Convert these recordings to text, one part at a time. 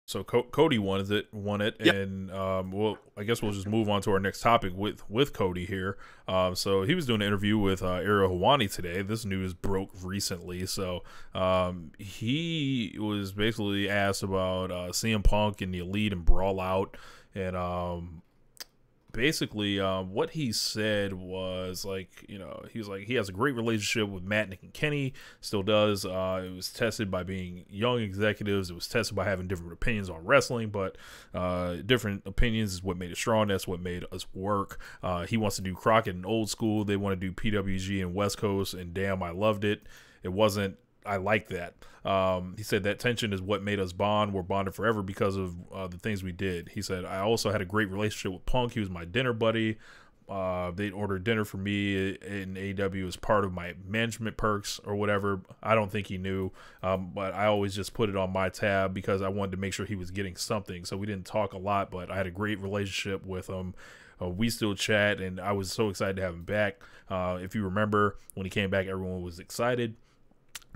So Cody won it, Yep. and well, I guess we'll just move on to our next topic with Cody here. So he was doing an interview with Ariel Helwani today. This news broke recently, so he was basically asked about CM Punk and the Elite and Brawl Out, and basically what he said was like, he was like he has a great relationship with Matt, Nick, and Kenny, still does. It was tested by being young executives, it was tested by having different opinions on wrestling, but different opinions is what made it strong. That's what made us work. He wants to do Crockett and Old School, they want to do PWG and West Coast, and damn, I loved it. It wasn't, I like that. He said that tension is what made us bond. We're bonded forever because of the things we did. He said, I also had a great relationship with Punk. He was my dinner buddy. They'd order dinner for me in AEW as part of my management perks or whatever. I don't think he knew, but I always just put it on my tab because I wanted to make sure he was getting something. So we didn't talk a lot, but I had a great relationship with him. We still chat, and I was so excited to have him back. If you remember, when he came back, everyone was excited.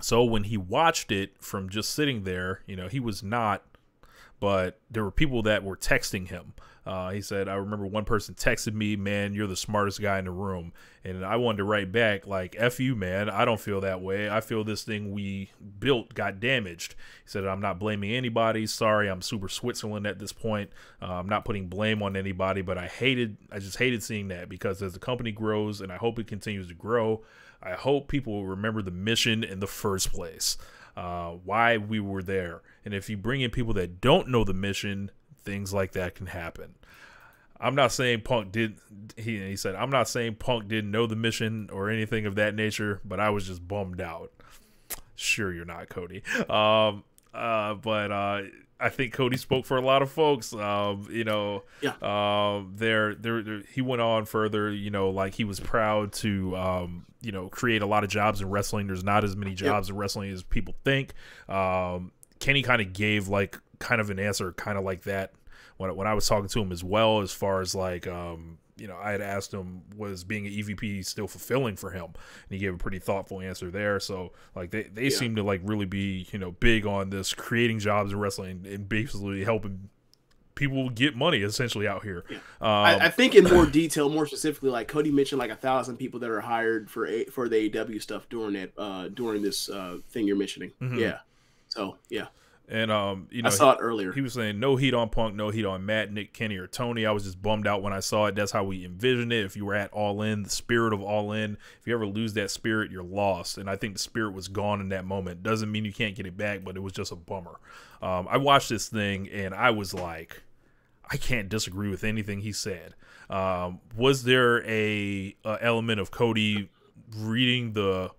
So when he watched it from just sitting there, he was not, but there were people that were texting him. He said, I remember one person texted me, man, you're the smartest guy in the room. And I wanted to write back like, F you, man. I don't feel that way. I feel this thing we built got damaged. He said, I'm not blaming anybody. Sorry, I'm super Switzerland at this point. I'm not putting blame on anybody, but I just hated seeing that, because as the company grows, and I hope it continues to grow, I hope people will remember the mission in the first place, why we were there. And if you bring in people that don't know the mission, things like that can happen. I'm not saying Punk did. He said, I'm not saying Punk didn't know the mission or anything of that nature, but I was just bummed out. Sure, you're not, Cody. But I think Cody spoke for a lot of folks. Yeah. He went on further, like he was proud to, create a lot of jobs in wrestling. There's not as many jobs in wrestling as people think. Kenny kind of gave like kind of an answer kind of like that when I was talking to him as well, as far as like, I had asked him, was being an EVP still fulfilling for him? And he gave a pretty thoughtful answer there. So like they seem to like really be, big on this creating jobs in wrestling and basically helping people get money essentially out here. Yeah. I think in more detail, more specifically, like Cody mentioned, like 1,000 people that are hired for the AEW stuff during this thing you're mentioning. Mm-hmm. Yeah. So yeah. And I saw it earlier. He was saying no heat on Punk, no heat on Matt, Nick, Kenny, or Tony. I was just bummed out when I saw it. That's how we envisioned it. If you were at All In, the spirit of All In, if you ever lose that spirit, you're lost. And I think the spirit was gone in that moment. Doesn't mean you can't get it back, but it was just a bummer. I watched this thing and I was like, I can't disagree with anything he said. Was there a element of Cody reading the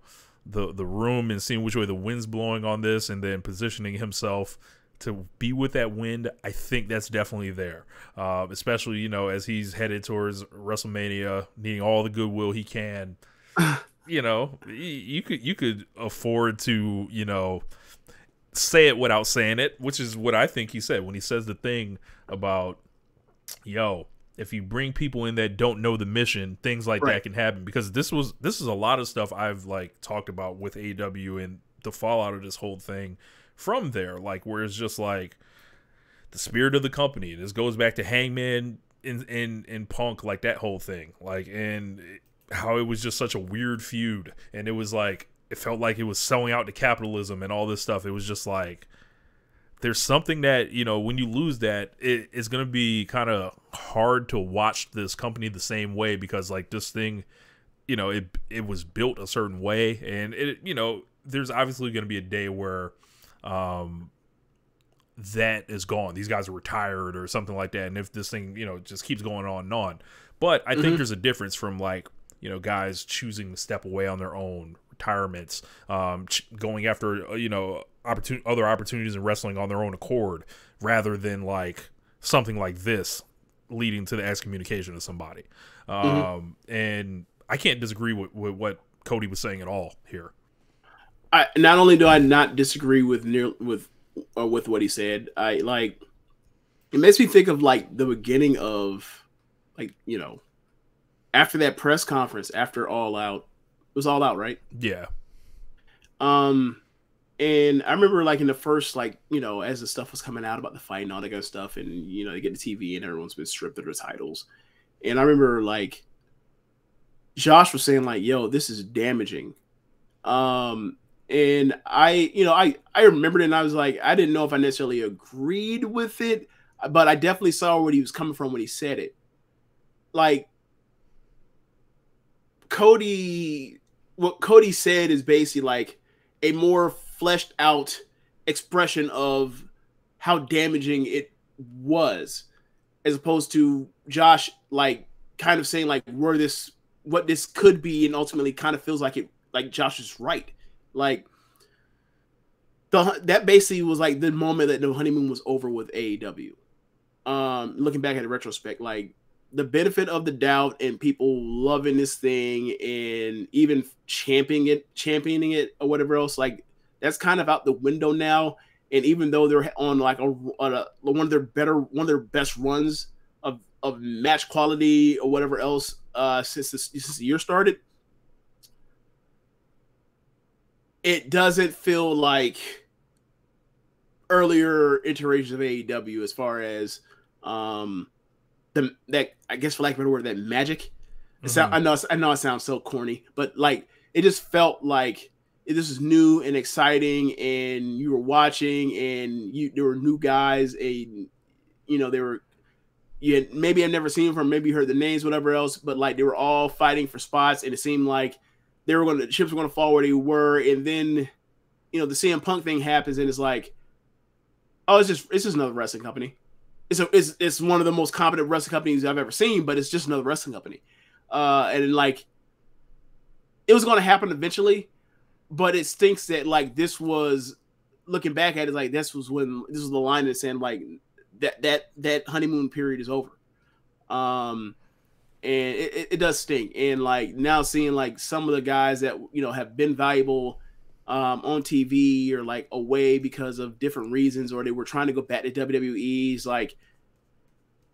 room and seeing which way the wind's blowing on this, and then positioning himself to be with that wind? I think that's definitely there, especially as he's headed towards WrestleMania, needing all the goodwill he can. You could afford to say it without saying it, which is what I think he said when he says the thing about, if you bring people in that don't know the mission, things like that can happen. Because this is a lot of stuff I've like talked about with AEW and the fallout of this whole thing from there, like where it's just like the spirit of the company. This goes back to Hangman in Punk, like that whole thing, like, and how it was just such a weird feud, and it was like it felt like it was selling out to capitalism and all this stuff. It was just like, there's something that, when you lose that, it's going to be kind of hard to watch this company the same way, because like this thing, it was built a certain way, and there's obviously going to be a day where that is gone. These guys are retired or something like that. And if this thing, just keeps going on and on. But I think there's a difference from like, guys choosing to step away on their own, retirements, going after, other opportunities in wrestling on their own accord, rather than like something like this leading to the excommunication of somebody. And I can't disagree with what Cody was saying at all here. Not only do I not disagree with what he said, I like, it makes me think of like the beginning of like, after that press conference, after All Out, it was All Out, right? Yeah. And I remember like in the first, like, you know, as the stuff was coming out about the fight and all that kind of stuff, and you know, they get the TV and everyone's been stripped of their titles. And I remember like Josh was saying like, "Yo, this is damaging." Um, and I remembered it and I was like, I didn't know if I necessarily agreed with it, but I definitely saw where he was coming from when he said it. Like Cody, what Cody said is basically like a more fleshed out expression of how damaging it was, as opposed to Josh like kind of saying like where this what this could be, and ultimately kind of feels like it like Josh is right. Like that basically was like the moment that the honeymoon was over with AEW. Looking back at the retrospect, like the benefit of the doubt and people loving this thing and even championing it or whatever else, like that's kind of out the window now. And even though they're on like one of their best runs of match quality or whatever else since the year started, it doesn't feel like earlier iterations of AEW as far as that, I guess for lack of a better word, that magic. I know it sounds so corny, but like it just felt like this is new and exciting, and you were watching, and there were new guys, and you know maybe I've never seen them from, maybe heard the names, whatever else, but like they were all fighting for spots, and it seemed like the chips were going to fall where they were, and then you know the CM Punk thing happens, and it's like, oh, it's just another wrestling company. It's one of the most competent wrestling companies I've ever seen, but it's just another wrestling company. And like it was going to happen eventually, but it stinks that like this was, looking back at it, like this was the line that's saying like that honeymoon period is over. And it does stink. And like now seeing like some of the guys that you know have been valuable on TV or like away because of different reasons, or they were trying to go back to WWE's, like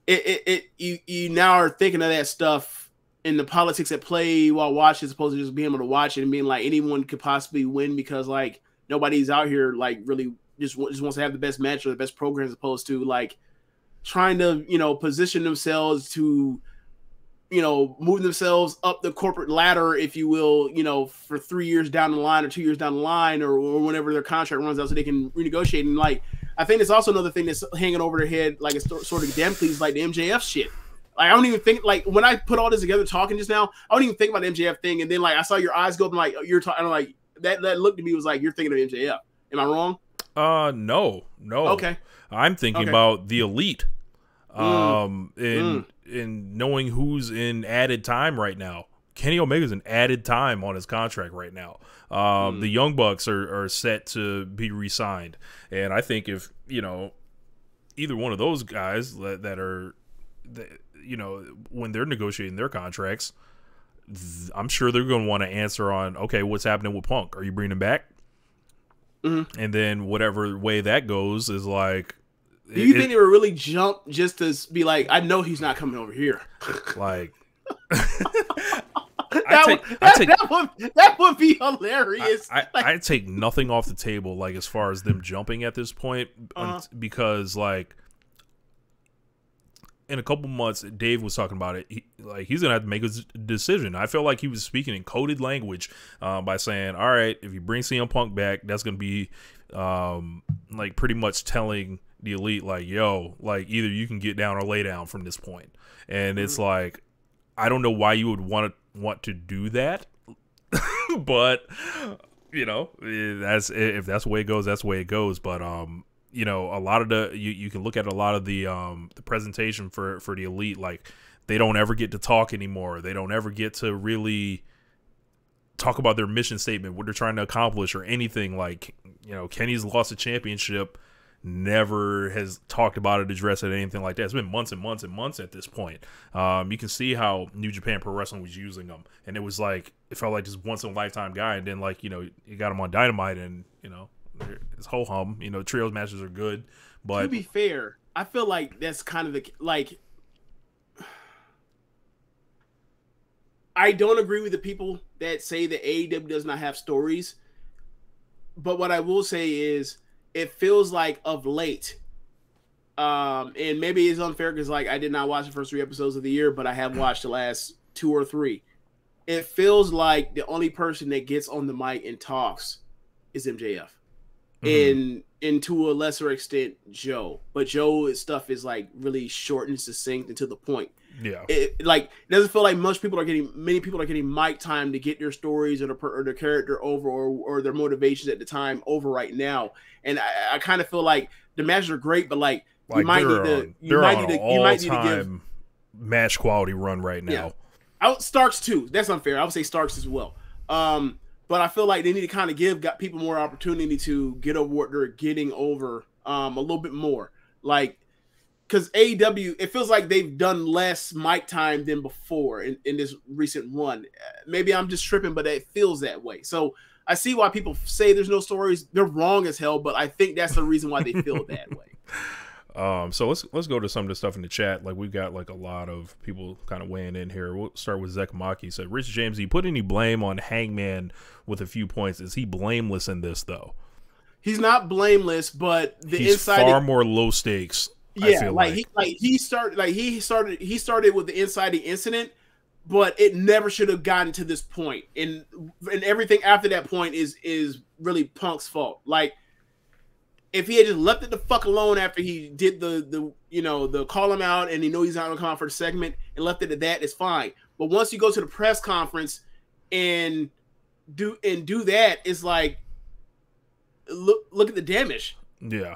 you now are thinking of that stuff in the politics at play while watching, as opposed to just being able to watch it and being like anyone could possibly win because like nobody's out here like really just wants to have the best match or the best program, as opposed to like trying to, you know, position themselves to, you know, move themselves up the corporate ladder, if you will, you know, for 3 years down the line or 2 years down the line, or whenever their contract runs out, so they can renegotiate. And like, I think it's also another thing that's hanging over their head, like it's sort of Damocles, like the MJF shit. Like, I don't even think, like, when I put all this together talking just now, I don't even think about the MJF thing. And then like I saw your eyes go up and like you're talking, like that look to me was like you're thinking of MJF. Am I wrong? No. Okay. I'm thinking about the Elite. In knowing who's in added time right now. Kenny Omega's in added time on his contract right now. The Young Bucks are set to be re-signed, and I think if you know either one of those guys that you know when they're negotiating their contracts, I'm sure they're going to want to answer on, okay, what's happening with Punk? Are you bringing him back? And then whatever way that goes is like. Do you think they would really jump just to be like, I know he's not coming over here? Like, that would be hilarious. I take nothing off the table, like as far as them jumping at this point, because like in a couple months, Dave was talking about it. He's gonna have to make a decision. I feel like he was speaking in coded language by saying, "All right, if you bring CM Punk back, that's gonna be like pretty much telling." The Elite, like, yo, like either you can get down or lay down from this point. And it's like, I don't know why you would want to do that, but you know, if that's the way it goes, that's the way it goes. But you know, a lot of you can look at a lot of the presentation for the Elite, like they don't ever get to talk anymore. They don't ever get to really talk about their mission statement, what they're trying to accomplish, or anything. Like, you know, Kenny's lost a championship. Never has talked about it, addressed it, anything like that. It's been months and months and months at this point. You can see how New Japan Pro Wrestling was using them, and it was like it felt like just once in a lifetime guy. And then like, you know, you got him on Dynamite, and you know it's ho hum. You know, trios matches are good, but to be fair, I feel like that's kind of the like. I don't agree with the people that say that AEW does not have stories. but what I will say is, it feels like of late, and maybe it's unfair because like I did not watch the first 3 episodes of the year, but I have watched the last 2 or 3. It feels like the only person that gets on the mic and talks is MJF, and to a lesser extent Joe. But Joe's stuff is like really short and succinct and to the point. Yeah, it doesn't feel like many people are getting mic time to get their stories or their character over or their motivations at the time over right now. And I kind of feel like the matches are great, but like you might need to give match quality run right now. Yeah. Starks too. That's unfair. I would say Starks as well. But I feel like they need to kind of give people more opportunity to get over what they're getting over a little bit more. Like, because AEW, it feels like they've done less mic time than before in this recent run. Maybe I'm just tripping, but it feels that way. So I see why people say there's no stories. They're wrong as hell, but I think that's the reason why they feel that way. So let's go to some of the stuff in the chat. Like, we've got like a lot of people kind of weighing in here. We'll start with Zekmaki. He said, Rich James, do you put any blame on Hangman with a few points? Is he blameless in this though? He's not blameless, but he's far more low stakes. Yeah, he started with the inciting incident, but it never should have gotten to this point. And everything after that point is really Punk's fault. Like, if he had just left it the fuck alone after he did the call him out and he knew he's not gonna come out for the segment and left it at that, it's fine. But once you go to the press conference and do that, it's like look at the damage. Yeah.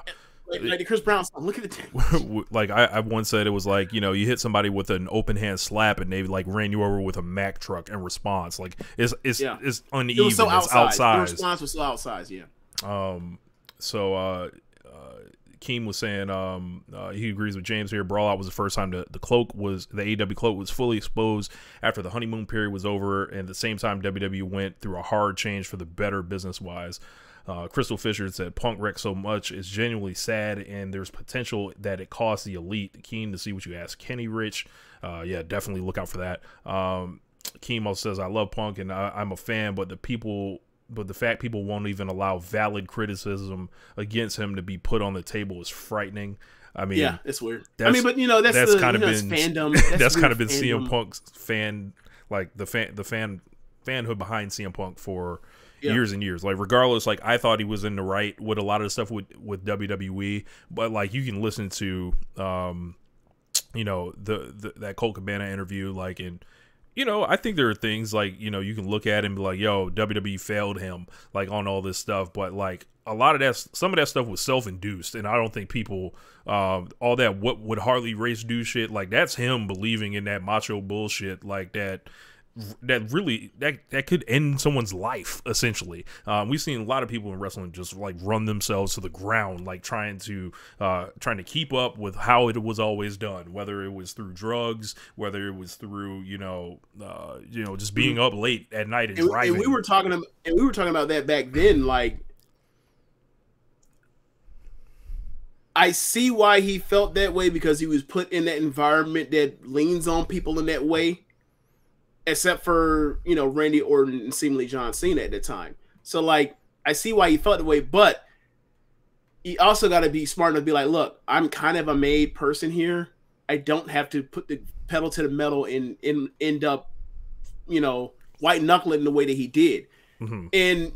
Like the Chris Brown song, look at the damage. Like I once said, it was like, you hit somebody with an open hand slap and they like ran you over with a Mack truck in response. Like it's uneven. It was so outside. The response was so outsized. Yeah. So Keem was saying he agrees with James here. Brawl Out was the first time the AEW cloak was fully exposed after the honeymoon period was over, and at the same time WWE went through a hard change for the better business wise. Crystal Fisher said Punk wrecked so much it's genuinely sad, and there's potential that it costs the elite. Keen to see what you ask Kenny Rich. Yeah, definitely look out for that. Keem also says, I love Punk and I'm a fan, but the fact people won't even allow valid criticism against him to be put on the table is frightening. I mean, yeah, it's weird. I mean, but that's kind of been fandom. That's kind of been CM Punk's fan, like the fanhood behind CM Punk for years and years. Like, regardless, like I thought he was in the right with a lot of the stuff with WWE, but like you can listen to that Colt Cabana interview, like, and I think there are things like, you can look at and be like, yo, WWE failed him, like, on all this stuff. But, like, some of that stuff was self-induced. And I don't think people, all that, what would Harley Race do shit, like, that's him believing in that macho bullshit, like, that could end someone's life, essentially. We've seen a lot of people in wrestling just like run themselves to the ground, like trying to keep up with how it was always done, whether it was through drugs, whether it was through just being up late at night and driving. And we were talking about that back then. Like, I see why he felt that way, because he was put in that environment that leans on people in that way. Except for, Randy Orton and seemingly John Cena at the time. So, like, I see why he felt the way, but he also got to be smart enough to be like, look, I'm kind of a made person here. I don't have to put the pedal to the metal and end up, white knuckling the way that he did. Mm-hmm. And,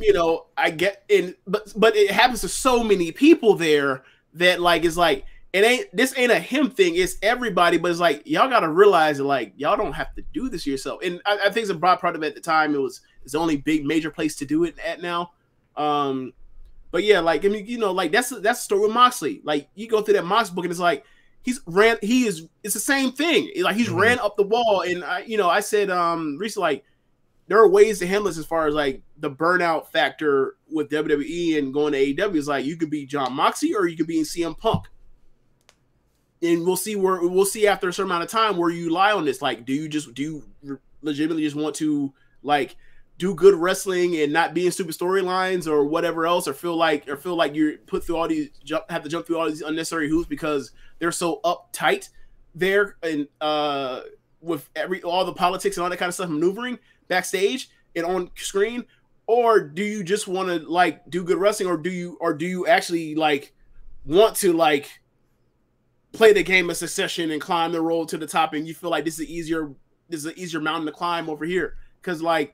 I get in, but it happens to so many people there that, like, it's like, this ain't a him thing, it's everybody, but it's like, y'all got to realize that, like, y'all don't have to do this yourself. And I think it's a broad part of it at the time. It's the only big major place to do it at now. But yeah, like, I mean, like that's the story with Moxley. Like, you go through that Mox book and it's like, it's the same thing. Like, he's ran up the wall. And I said, recently, like, there are ways to handle this as far as like the burnout factor with WWE and going to AEW. Is like, you could be John Moxley or you could be in CM Punk. And we'll see after a certain amount of time where you lie on this. Like, do you legitimately just want to, like, do good wrestling and not be in stupid storylines or whatever else, or feel like you're put through have to jump through all these unnecessary hoops because they're so uptight there and with all the politics and all that kind of stuff maneuvering backstage and on screen? or do you just want to like do good wrestling, or do you actually like want to like play the game of succession and climb the road to the top, and you feel like this is an easier mountain to climb over here? Because like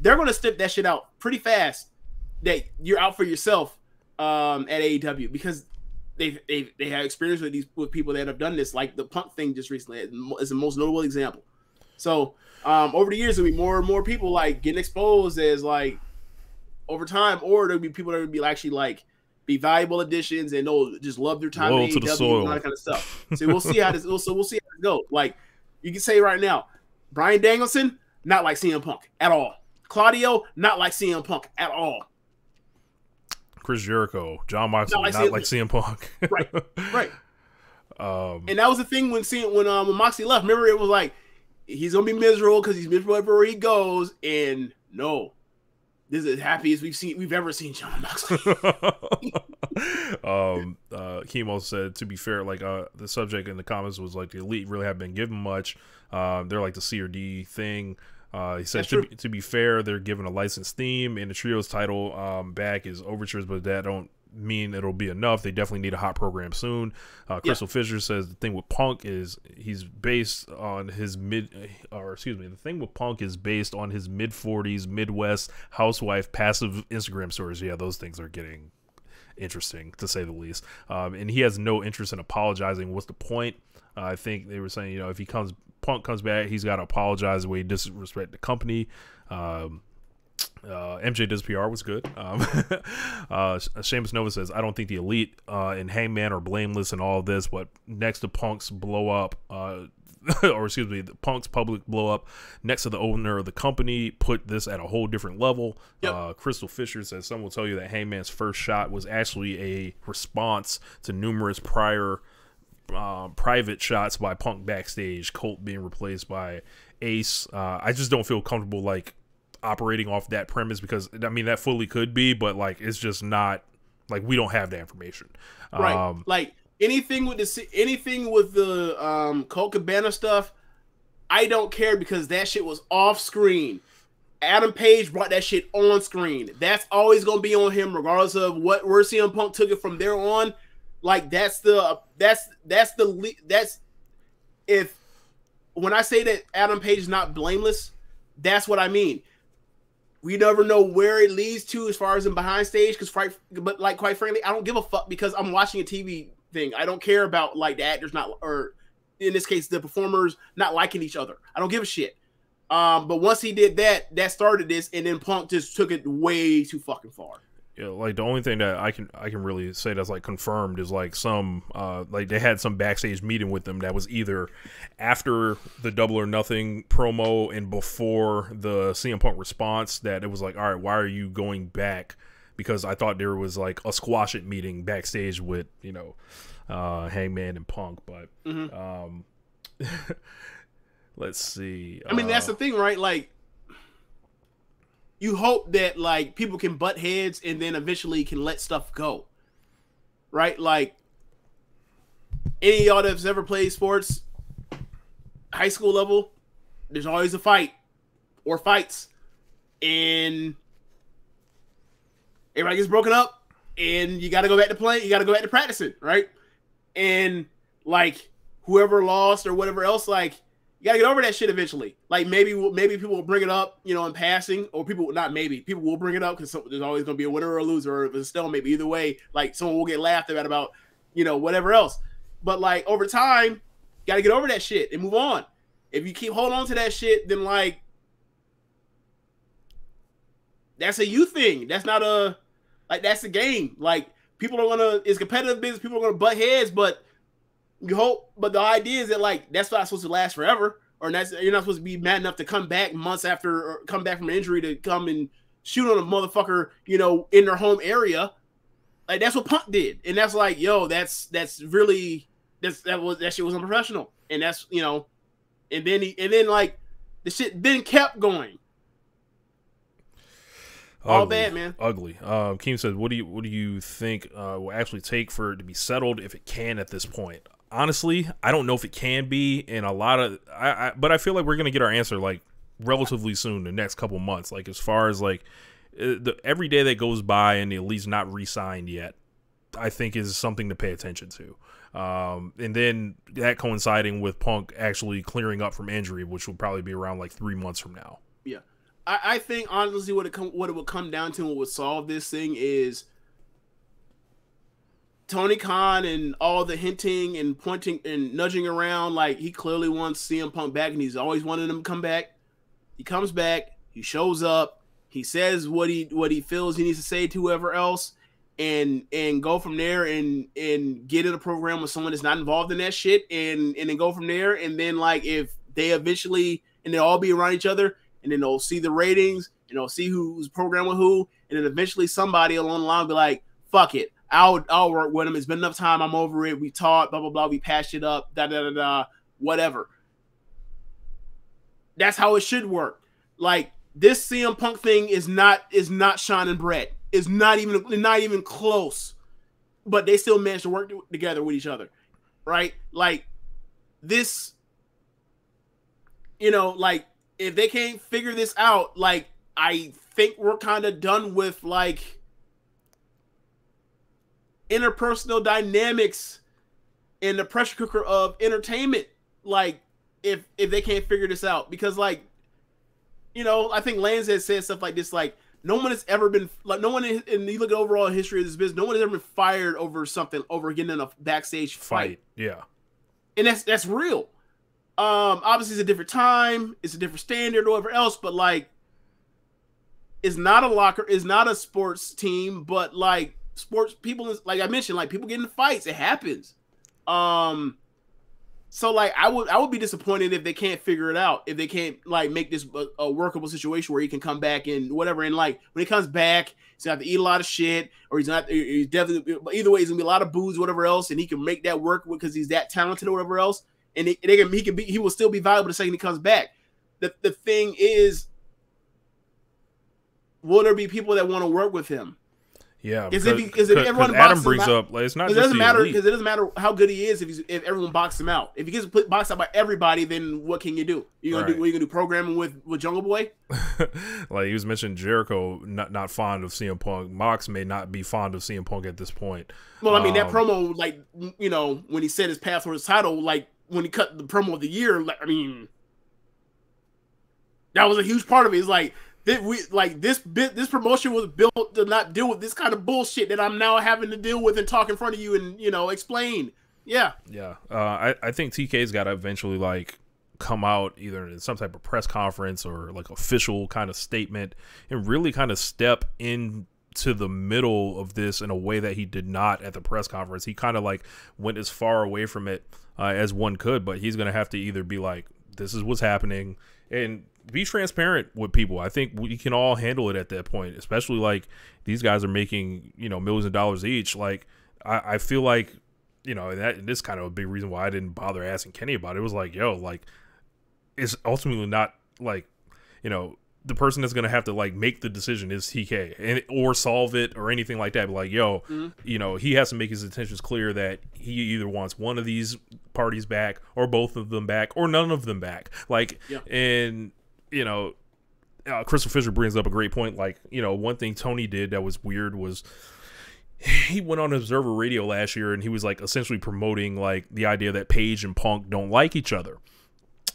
they're gonna step that shit out pretty fast that you're out for yourself at AEW, because they have experience with people that have done this, like the Punk thing just recently is the most notable example. So over the years there'll be more and more people like getting exposed as like over time, or there'll be people that will be actually like be valuable additions and they'll just love their time Loyal in to the AEW soil. and all that kind of stuff. So we'll see how this we'll see how it goes. Like you can say right now, Bryan Danielson, not like CM Punk at all. Claudio, not like CM Punk at all. Chris Jericho, John Moxley, not like CM Punk. Right. And that was the thing when Moxley left. Remember, it was like he's gonna be miserable because he's miserable everywhere he goes. And no, this is the happiest we've ever seen John Moxley. Chemo said, to be fair, like the subject in the comments was like the Elite really haven't been given much. They're like the C or D thing. He said, to be fair, they're given a licensed theme, and the Trios title back is overtures, but that don't mean it'll be enough. They definitely need a hot program soon. Crystal Fisher says the thing with Punk is he's based on his the thing with Punk is based on his mid-40s Midwest housewife passive Instagram stories. Yeah, those things are getting interesting, to say the least. And he has no interest in apologizing. What's the point? I think they were saying, if Punk comes back, he's got to apologize the way he disrespect the company. MJ does PR was good. Seamus Nova says, I don't think the Elite and Hangman are blameless in all of this, but next to Punk's blow up, the Punk's public blow up next to the owner of the company put this at a whole different level. Yep. Crystal Fisher says, some will tell you that Hangman's first shot was actually a response to numerous prior private shots by Punk backstage, Colt being replaced by Ace. I just don't feel comfortable like operating off that premise, because I mean that fully could be, but like it's just not, like we don't have that information. Right. Like anything with the Colt Cabana stuff, I don't care, because that shit was off screen. Adam Page brought that shit on screen. That's always gonna be on him, regardless of where CM Punk took it from there on. Like that's if when I say that Adam Page is not blameless, that's what I mean. We never know where it leads to as far as in behind stage, quite frankly, I don't give a fuck, because I'm watching a TV thing. I don't care about like the actors or in this case the performers not liking each other. I don't give a shit. But once he did that started this, and then Punk just took it way too fucking far. Yeah, like the only thing that I can really say that's like confirmed is like some like they had some backstage meeting with them that was either after the Double or Nothing promo and before the CM Punk response, that it was like, all right, why are you going back? Because I thought there was like a squash it meeting backstage with Hangman and Punk, but let's see. I mean, that's the thing, right? Like, you hope that like people can butt heads and then eventually can let stuff go, right? Like any of y'all that's ever played sports, high school level, there's always a fight or fights, and everybody gets broken up, and you got to go back to playing. You got to go back to practicing, right? And like whoever lost or whatever else, like, you gotta get over that shit eventually. Like maybe people will bring it up, in passing, or people will bring it up because there's always gonna be a winner or a loser, or if it's still maybe either way, like someone will get laughed at about whatever else. But like over time, you gotta get over that shit and move on. If you keep holding on to that shit, then like that's a you thing. That's not that's the game. Like it's competitive business. People are gonna butt heads, but you hope, but the idea is that like that's not supposed to last forever, or you're not supposed to be mad enough to come back months after, or come back from an injury to come and shoot on a motherfucker, in their home area. Like that's what Punk did, and that's like, that shit was unprofessional, and that's and then like the shit then kept going. All bad, man. Ugly. Keem says, what do you think will actually take for it to be settled, if it can at this point? Honestly, I don't know if it can be, and but I feel like we're gonna get our answer like relatively soon, the next couple months. Like as far as like every day that goes by and at least not re-signed yet, I think is something to pay attention to. And then that coinciding with Punk actually clearing up from injury, which will probably be around like 3 months from now. Yeah, I think honestly, what it would come down to and what would solve this thing is Tony Khan and all the hinting and pointing and nudging around. Like, he clearly wants CM Punk back, and he's always wanted him to come back. He comes back, he shows up, he says what he feels he needs to say to whoever else, and go from there and get in a program with someone that's not involved in that shit, and then go from there. And then, like, if they eventually, and they'll all be around each other, and then they'll see the ratings, and they'll see who's programmed with who, and then eventually somebody along the line will be like, fuck it, I'll work with him. It's been enough time. I'm over it. We talked, blah, blah, blah. We patched it up, whatever. That's how it should work. Like, this CM Punk thing is not shining bread. It's not even close. But they still managed to work together with each other, right? Like, this, like, if they can't figure this out, like, I think we're kind of done with, like, interpersonal dynamics in the pressure cooker of entertainment. Like, if they can't figure this out, because, like, I think Lance has said stuff like this, like, no one has ever been, like, no one, and you look at overall history of this business, no one has ever been fired over something, over getting in a backstage fight. Yeah. And that's real. Obviously it's a different time, it's a different standard or whatever else, but, like, it's not a sports team, but, like, sports people, like I mentioned, like, people get in fights, it happens. So, like, I would be disappointed if they can't figure it out, if they can't, like, make this a workable situation where he can come back and whatever. And, like, when he comes back, he's gonna have to eat a lot of shit, or he's definitely, either way, he's gonna be a lot of booze, whatever else, and he can make that work because he's that talented or whatever else. And he will still be valuable the second he comes back. The thing is, will there be people that want to work with him? Yeah, because if everyone Adam brings up, like, it's not, because it doesn't matter how good he is if everyone boxes him out. If he gets boxed out by everybody, then what can you do? You gonna do programming with Jungle Boy? Like, he was mentioning Jericho not fond of CM Punk. Mox may not be fond of CM Punk at this point. Well, I mean, that promo, like, when he said his path for his title, like, when he cut the promo of the year, like, I mean, that was a huge part of it. It's like, this promotion was built to not deal with this kind of bullshit that I'm now having to deal with and talk in front of you and explain. Yeah. I think TK's got to eventually, like, come out either in some type of press conference or, like, official kind of statement and really kind of step into the middle of this in a way that he did not at the press conference. He kind of, like, went as far away from it as one could, but he's gonna have to either be like, this is what's happening, and be transparent with people. I think we can all handle it at that point, especially, like, these guys are making, millions of dollars each. Like, I feel like, and this kind of a big reason why I didn't bother asking Kenny about it. It was like, yo, like, it's ultimately not, like, the person that's going to have to, like, make the decision is TK or solve it or anything like that. But, like, yo, he has to make his intentions clear that he either wants one of these parties back or both of them back or none of them back. Like, and, Crystal Fisher brings up a great point. Like, one thing Tony did that was weird was he went on Observer Radio last year and he was, like, essentially promoting, like, the idea that Paige and Punk don't like each other.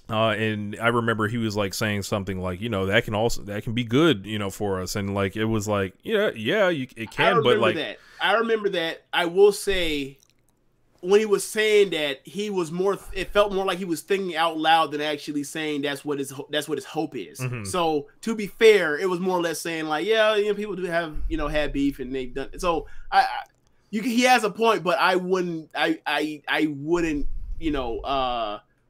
And I remember he was, like, saying something like, that can be good, for us. And, like, it was like, it can, but, like, I remember that. I will say, when he was saying that, he was more, it felt more like he was thinking out loud than actually saying that's what his hope is. Mm-hmm. So, to be fair, it was more or less saying, like, people do have, had beef and they've done, so he has a point, but I wouldn't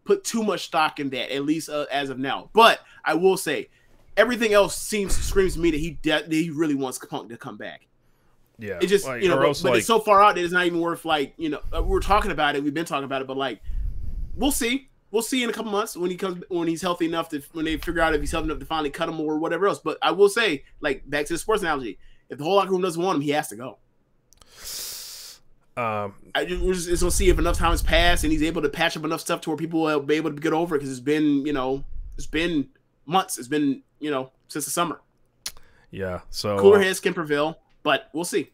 put too much stock in that, at least as of now. But I will say, everything else screams to me that he really wants Punk to come back. Yeah, it just, like, but it's so far out that it's not even worth, like, we're talking about it. We've been talking about it, but, like, we'll see. We'll see in a couple months when he's healthy enough when they figure out if he's healthy enough to finally cut him or whatever else. But I will say, like, back to the sports analogy, if the whole locker room doesn't want him, he has to go. We're just gonna see if enough time has passed and he's able to patch up enough stuff to where people will be able to get over it, because it's been months. It's been since the summer. Yeah. So Cooler heads can prevail, but we'll see.